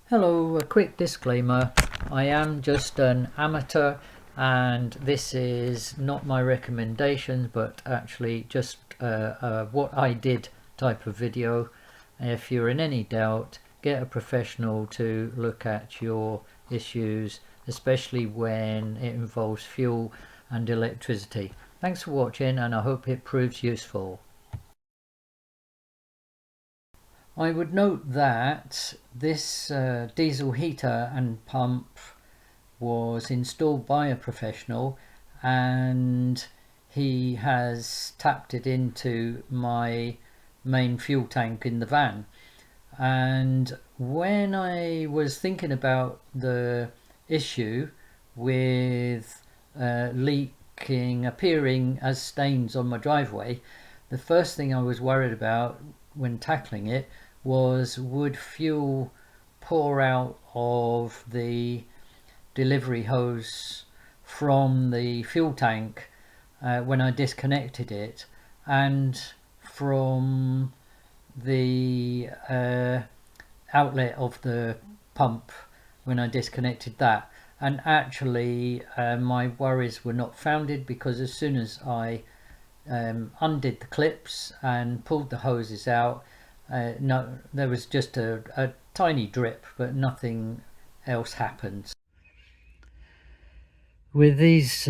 Hello, a quick disclaimer. I am just an amateur and this is not my recommendations, but actually just what I did type of video. If you're in any doubt, get a professional to look at your issues, especially when it involves fuel and electricity. Thanks for watching and I hope it proves useful. I would note that this diesel heater and pump was installed by a professional and he has tapped it into my main fuel tank in the van. And when I was thinking about the issue with leaking appearing as stains on my driveway, the first thing I was worried about when tackling it was, would fuel pour out of the delivery hose from the fuel tank when I disconnected it, and from the outlet of the pump when I disconnected that. And actually my worries were not founded, because as soon as I undid the clips and pulled the hoses out, no, there was just a tiny drip, but nothing else happened. With these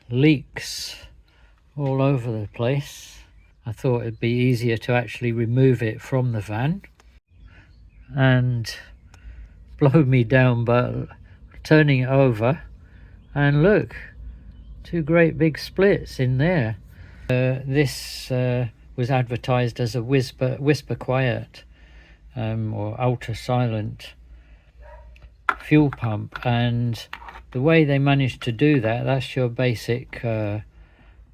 leaks all over the place, I thought it'd be easier to actually remove it from the van. And blow me down, but turning it over, and look, two great big splits in there. This was advertised as a whisper quiet or ultra silent fuel pump, and the way they managed to do that, that's your basic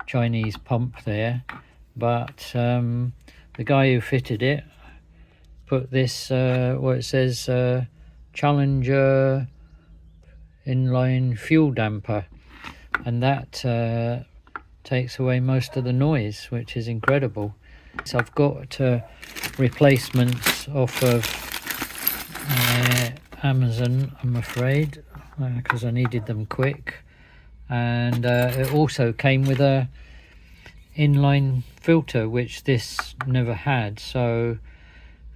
Chinese pump there, but the guy who fitted it put this what it says Challenger inline fuel damper, and that takes away most of the noise, which is incredible. So I've got replacements off of Amazon, I'm afraid, because I needed them quick, and it also came with a inline filter, which this never had, so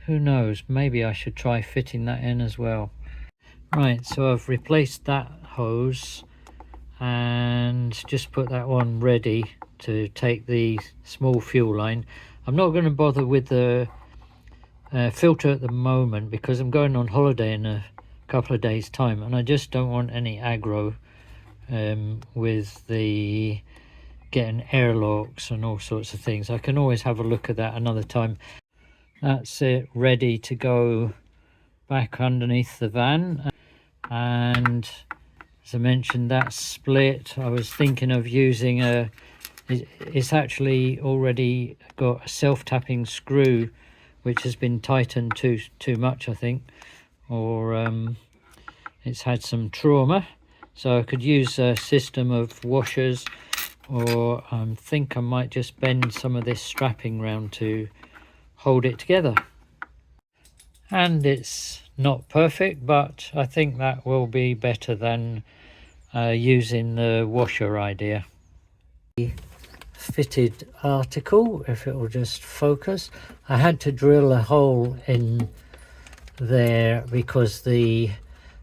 who knows, maybe I should try fitting that in as well. Right, so I've replaced that hose and just put that one ready to take the small fuel line. I'm not going to bother with the filter at the moment, because I'm going on holiday in a couple of days time, and I just don't want any aggro with the getting airlocks and all sorts of things. I can always have a look at that another time. That's it, ready to go back underneath the van. And as I mentioned, that split, I was thinking of using it's actually already got a self-tapping screw which has been tightened too much, I think, or it's had some trauma, so I could use a system of washers, or I think I might just bend some of this strapping round to hold it together. And it's not perfect, but I think that will be better than using the washer idea. Fitted article, if it will just focus. I had to drill a hole in there because the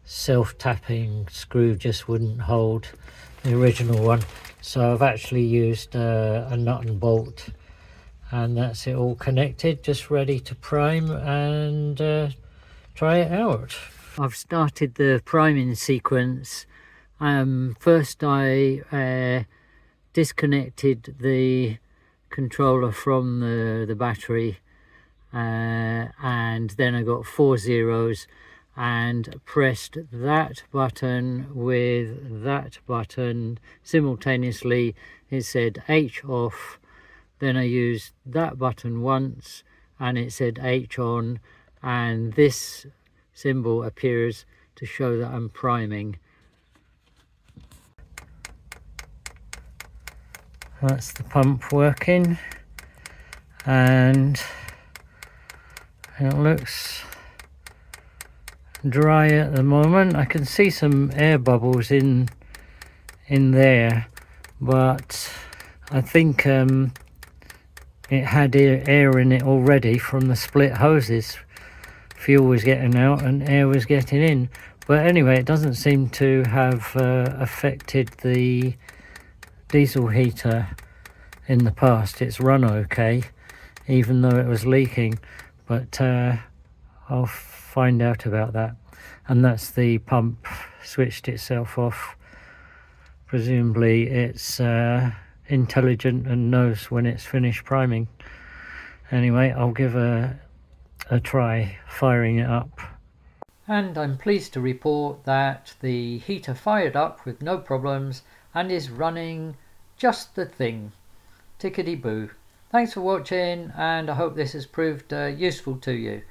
self-tapping screw just wouldn't hold the original one, so I've actually used a nut and bolt, and that's it all connected, just ready to prime and try it out. I've started the priming sequence. First I disconnected the controller from the battery, and then I got 4 zeros and pressed that button with that button simultaneously. It said H off, then I used that button once and it said H on, and this symbol appears to show that I'm priming. That's the pump working, and it looks dry at the moment. I can see some air bubbles in there, but I think it had air in it already from the split hoses. Fuel was getting out and air was getting in. But anyway, it doesn't seem to have affected the diesel heater in the past. It's run okay, even though it was leaking. But I'll find out about that. And that's the pump switched itself off. Presumably it's intelligent and knows when it's finished priming. Anyway, I'll give a try firing it up. And I'm pleased to report that the heater fired up with no problems and is running just the thing. Tickety boo. Thanks for watching, and I hope this has proved useful to you.